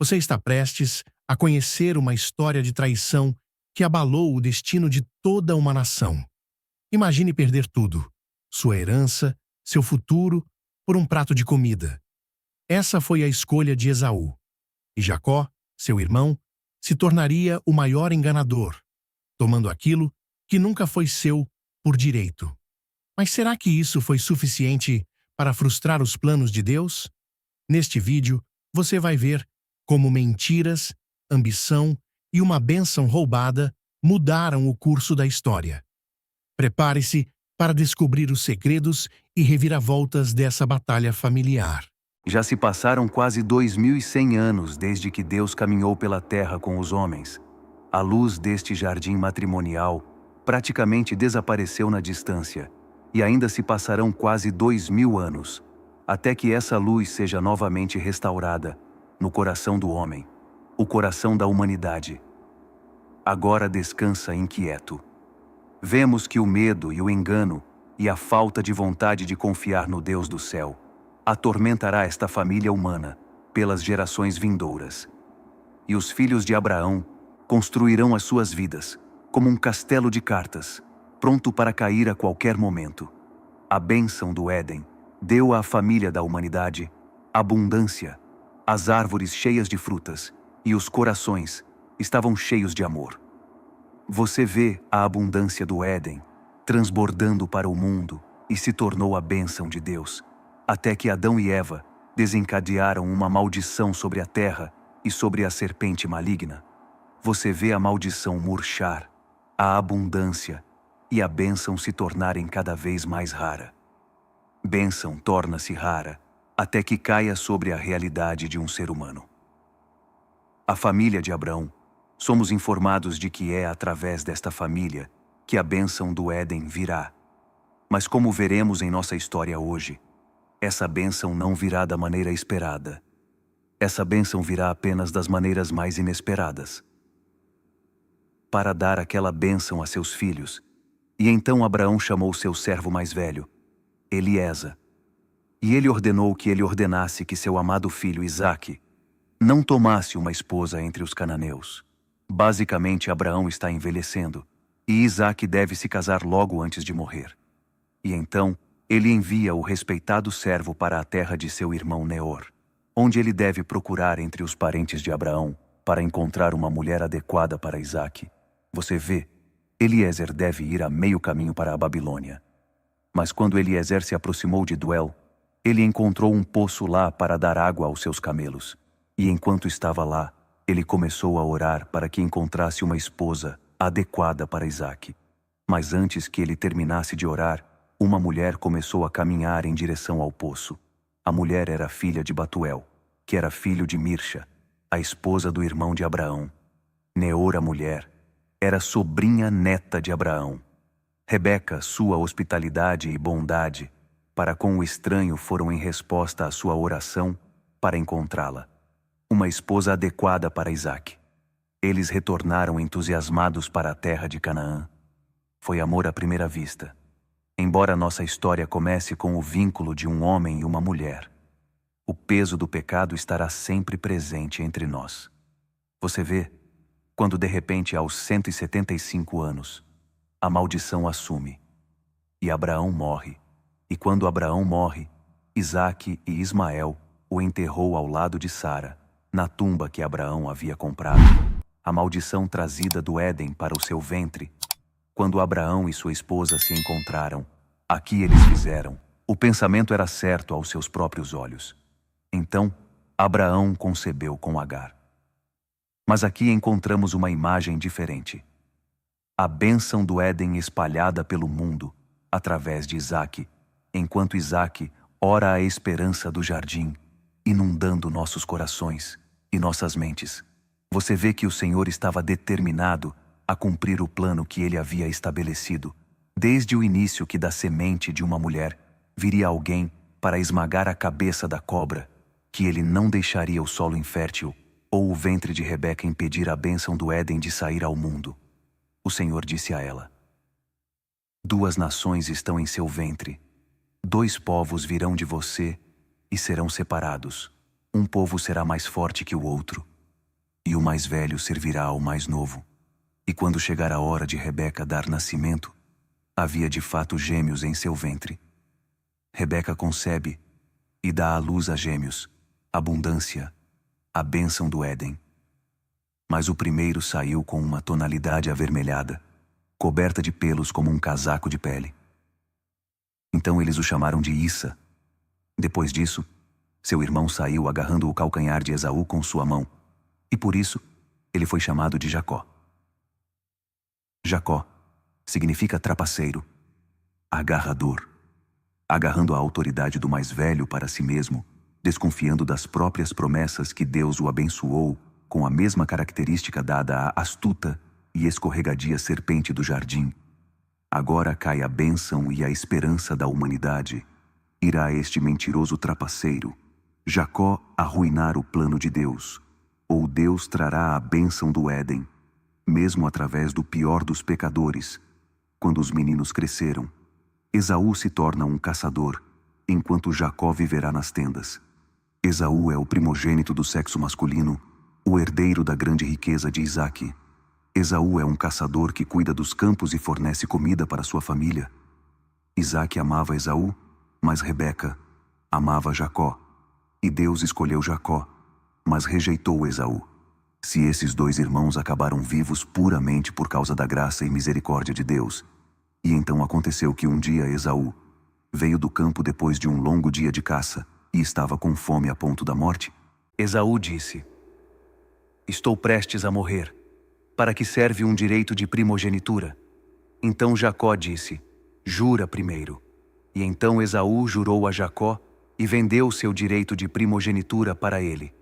Você está prestes a conhecer uma história de traição que abalou o destino de toda uma nação. Imagine perder tudo: sua herança, seu futuro, por um prato de comida. Essa foi a escolha de Esaú. E Jacó, seu irmão, se tornaria o maior enganador, tomando aquilo que nunca foi seu por direito. Mas será que isso foi suficiente para frustrar os planos de Deus? Neste vídeo, você vai ver como mentiras, ambição e uma bênção roubada mudaram o curso da história. Prepare-se para descobrir os segredos e reviravoltas dessa batalha familiar. Já se passaram quase 2100 anos desde que Deus caminhou pela terra com os homens. A luz deste jardim matrimonial praticamente desapareceu na distância, e ainda se passarão quase 2000 anos, até que essa luz seja novamente restaurada no coração do homem, o coração da humanidade. Agora descansa inquieto. Vemos que o medo e o engano e a falta de vontade de confiar no Deus do céu atormentará esta família humana pelas gerações vindouras. E os filhos de Abraão construirão as suas vidas como um castelo de cartas, pronto para cair a qualquer momento. A bênção do Éden deu à família da humanidade abundância, as árvores cheias de frutas e os corações estavam cheios de amor. Você vê a abundância do Éden transbordando para o mundo e se tornou a bênção de Deus, até que Adão e Eva desencadearam uma maldição sobre a terra e sobre a serpente maligna. Você vê a maldição murchar, a abundância e a bênção se tornarem cada vez mais rara. Bênção torna-se rara até que caia sobre a realidade de um ser humano. A família de Abraão, somos informados de que é através desta família que a bênção do Éden virá. Mas como veremos em nossa história hoje, essa bênção não virá da maneira esperada. Essa bênção virá apenas das maneiras mais inesperadas. Para dar aquela bênção a seus filhos, e então Abraão chamou seu servo mais velho, Eliezer, e ele ordenou que ele ordenasse que seu amado filho Isaque não tomasse uma esposa entre os cananeus. Basicamente, Abraão está envelhecendo, e Isaque deve se casar logo antes de morrer. E então, ele envia o respeitado servo para a terra de seu irmão Neor, onde ele deve procurar entre os parentes de Abraão para encontrar uma mulher adequada para Isaque. Você vê, Eliezer deve ir a meio caminho para a Babilônia. Mas quando Eliezer se aproximou de Duel, ele encontrou um poço lá para dar água aos seus camelos. E enquanto estava lá, ele começou a orar para que encontrasse uma esposa adequada para Isaque. Mas antes que ele terminasse de orar, uma mulher começou a caminhar em direção ao poço. A mulher era filha de Batuel, que era filho de Mircha, a esposa do irmão de Abraão. Neor, a mulher, era sobrinha neta de Abraão. Rebeca, sua hospitalidade e bondade para com o estranho foram em resposta à sua oração para encontrá-la, uma esposa adequada para Isaque. Eles retornaram entusiasmados para a terra de Canaã. Foi amor à primeira vista. Embora nossa história comece com o vínculo de um homem e uma mulher, o peso do pecado estará sempre presente entre nós. Você vê, quando de repente aos 175 anos, a maldição assume, e Abraão morre. E quando Abraão morre, Isaque e Ismael o enterrou ao lado de Sara, na tumba que Abraão havia comprado. A maldição trazida do Éden para o seu ventre. Quando Abraão e sua esposa se encontraram, aqui eles fizeram. O pensamento era certo aos seus próprios olhos. Então, Abraão concebeu com Agar. Mas aqui encontramos uma imagem diferente. A bênção do Éden espalhada pelo mundo, através de Isaque, enquanto Isaque ora a esperança do jardim, inundando nossos corações e nossas mentes. Você vê que o Senhor estava determinado a cumprir o plano que ele havia estabelecido, desde o início, que da semente de uma mulher viria alguém para esmagar a cabeça da cobra, que ele não deixaria o solo infértil ou o ventre de Rebeca impedir a bênção do Éden de sair ao mundo. O Senhor disse a ela: 2 nações estão em seu ventre, 2 povos virão de você e serão separados. um povo será mais forte que o outro, e o mais velho servirá ao mais novo. E quando chegar a hora de Rebeca dar nascimento, havia de fato gêmeos em seu ventre. Rebeca concebe e dá à luz a gêmeos, abundância, a bênção do Éden. Mas o primeiro saiu com uma tonalidade avermelhada, coberta de pelos como um casaco de pele. Então eles o chamaram de Issa. Depois disso, seu irmão saiu agarrando o calcanhar de Esaú com sua mão, e por isso ele foi chamado de Jacó. Jacó significa trapaceiro, agarrador, agarrando a autoridade do mais velho para si mesmo, desconfiando das próprias promessas que Deus o abençoou com a mesma característica dada à astuta e escorregadia serpente do jardim. Agora cai a bênção e a esperança da humanidade. Irá este mentiroso trapaceiro, Jacó, arruinar o plano de Deus, ou Deus trará a bênção do Éden, mesmo através do pior dos pecadores. Quando os meninos cresceram, Esaú se torna um caçador, enquanto Jacó viverá nas tendas. Esaú é o primogênito do sexo masculino, o herdeiro da grande riqueza de Isaque. Esaú é um caçador que cuida dos campos e fornece comida para sua família. Isaque amava Esaú, mas Rebeca amava Jacó. E Deus escolheu Jacó, mas rejeitou Esaú. Se esses dois irmãos acabaram vivos puramente por causa da graça e misericórdia de Deus, e então aconteceu que um dia Esaú veio do campo depois de um longo dia de caça e estava com fome a ponto da morte, Esaú disse: Estou prestes a morrer. Para que serve um direito de primogenitura? Então Jacó disse: Jura primeiro. E então Esaú jurou a Jacó e vendeu seu direito de primogenitura para ele.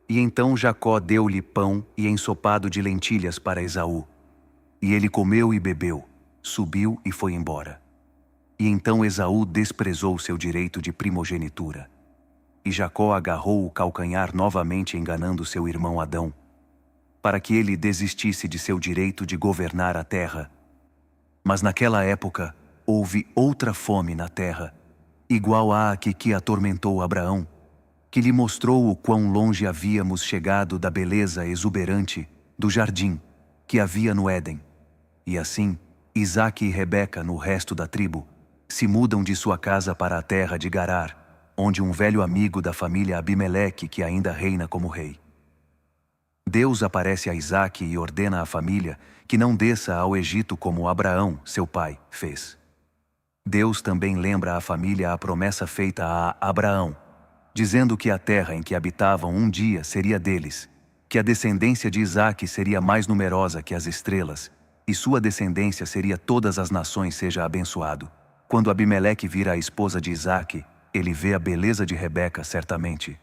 E então Jacó deu-lhe pão e ensopado de lentilhas para Esaú. E ele comeu e bebeu, subiu e foi embora. E então Esaú desprezou seu direito de primogenitura. E Jacó agarrou o calcanhar novamente, enganando seu irmão Adão, para que ele desistisse de seu direito de governar a terra. Mas naquela época houve outra fome na terra, igual à que atormentou Abraão, que lhe mostrou o quão longe havíamos chegado da beleza exuberante do jardim que havia no Éden. E assim, Isaque e Rebeca, no resto da tribo, se mudam de sua casa para a terra de Garar, onde um velho amigo da família Abimeleque que ainda reina como rei. Deus aparece a Isaque e ordena à família que não desça ao Egito como Abraão, seu pai, fez. Deus também lembra à família a promessa feita a Abraão, dizendo que a terra em que habitavam um dia seria deles, que a descendência de Isaque seria mais numerosa que as estrelas, e sua descendência seria todas as nações. Seja abençoado. Quando Abimeleque vira a esposa de Isaque, ele vê a beleza de Rebeca certamente.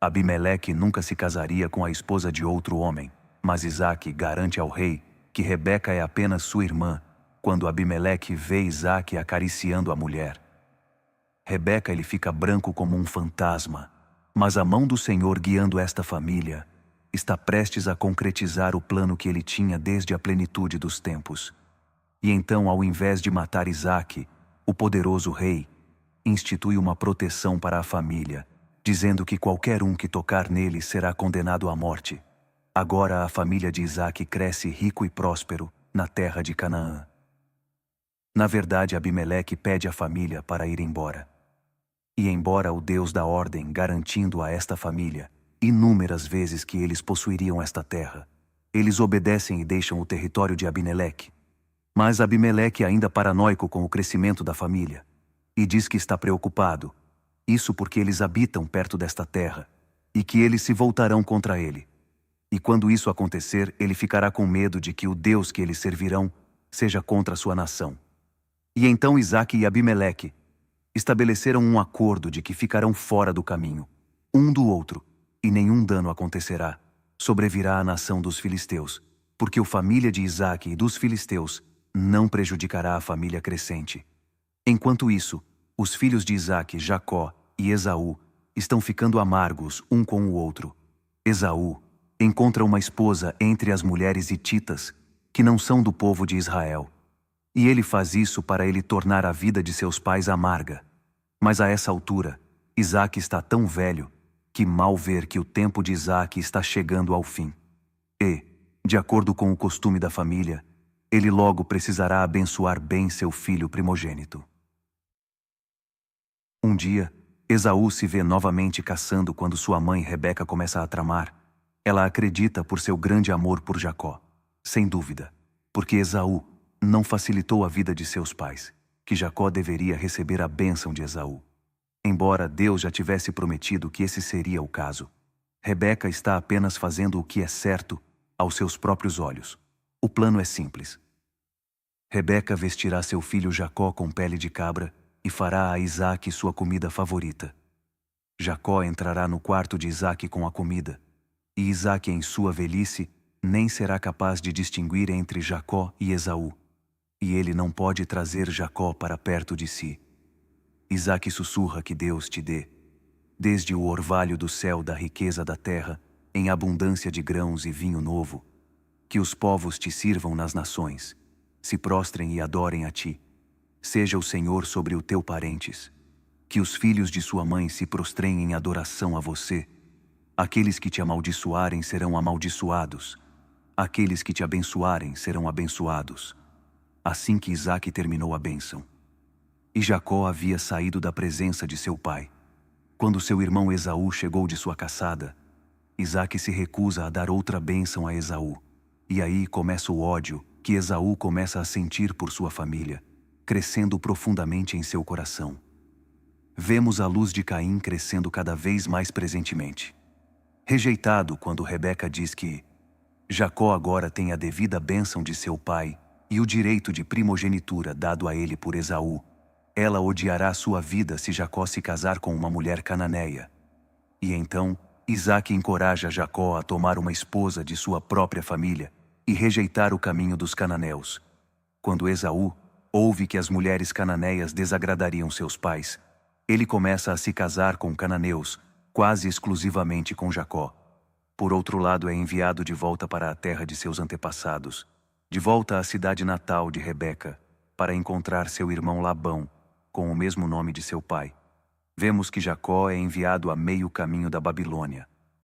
Abimeleque nunca se casaria com a esposa de outro homem, mas Isaque garante ao rei que Rebeca é apenas sua irmã, quando Abimeleque vê Isaque acariciando a mulher. Rebeca ele fica branco como um fantasma, mas a mão do Senhor guiando esta família está prestes a concretizar o plano que ele tinha desde a plenitude dos tempos. E então, ao invés de matar Isaque, o poderoso rei institui uma proteção para a família, dizendo que qualquer um que tocar nele será condenado à morte. Agora a família de Isaque cresce rico e próspero na terra de Canaã. Na verdade, Abimeleque pede à família para ir embora. E embora o Deus da ordem garantindo a esta família inúmeras vezes que eles possuiriam esta terra, eles obedecem e deixam o território de Abimeleque. Mas Abimeleque, ainda paranoico com o crescimento da família, e diz que está preocupado, isso porque eles habitam perto desta terra, e que eles se voltarão contra ele. E quando isso acontecer, ele ficará com medo de que o Deus que eles servirão seja contra sua nação. E então Isaque e Abimeleque estabeleceram um acordo de que ficarão fora do caminho, um do outro, e nenhum dano acontecerá, sobrevirá à nação dos filisteus, porque a família de Isaque e dos filisteus não prejudicará a família crescente. Enquanto isso, os filhos de Isaque, Jacó e Esaú, estão ficando amargos um com o outro. Esaú encontra uma esposa entre as mulheres hititas, que não são do povo de Israel. E ele faz isso para ele tornar a vida de seus pais amarga. Mas a essa altura, Isaque está tão velho que mal ver que o tempo de Isaque está chegando ao fim. E, de acordo com o costume da família, ele logo precisará abençoar bem seu filho primogênito. Um dia, Esaú se vê novamente caçando quando sua mãe Rebeca começa a tramar. Ela acredita por seu grande amor por Jacó, sem dúvida, porque Esaú não facilitou a vida de seus pais, que Jacó deveria receber a bênção de Esaú. Embora Deus já tivesse prometido que esse seria o caso, Rebeca está apenas fazendo o que é certo aos seus próprios olhos. O plano é simples. Rebeca vestirá seu filho Jacó com pele de cabra e fará a Isaque sua comida favorita. Jacó entrará no quarto de Isaque com a comida, e Isaque em sua velhice nem será capaz de distinguir entre Jacó e Esaú, e ele não pode trazer Jacó para perto de si. Isaque sussurra que Deus te dê, desde o orvalho do céu da riqueza da terra, em abundância de grãos e vinho novo, que os povos te sirvam nas nações, se prostrem e adorem a ti. Seja o Senhor sobre o teu parentes, que os filhos de sua mãe se prostrem em adoração a você. Aqueles que te amaldiçoarem serão amaldiçoados, aqueles que te abençoarem serão abençoados. Assim que Isaque terminou a bênção. E Jacó havia saído da presença de seu pai. Quando seu irmão Esaú chegou de sua caçada, Isaque se recusa a dar outra bênção a Esaú. E aí começa o ódio que Esaú começa a sentir por sua família, crescendo profundamente em seu coração. Vemos a luz de Caim crescendo cada vez mais presentemente. Rejeitado quando Rebeca diz que Jacó agora tem a devida bênção de seu pai e o direito de primogenitura dado a ele por Esaú, ela odiará sua vida se Jacó se casar com uma mulher cananeia. E então, Isaque encoraja Jacó a tomar uma esposa de sua própria família e rejeitar o caminho dos cananeus. Quando Esaú ouve que as mulheres cananeias desagradariam seus pais, ele começa a se casar com cananeus, quase exclusivamente com Jacó. Por outro lado, é enviado de volta para a terra de seus antepassados, de volta à cidade natal de Rebeca, para encontrar seu irmão Labão, com o mesmo nome de seu pai. Vemos que Jacó é enviado a meio caminho da Babilônia,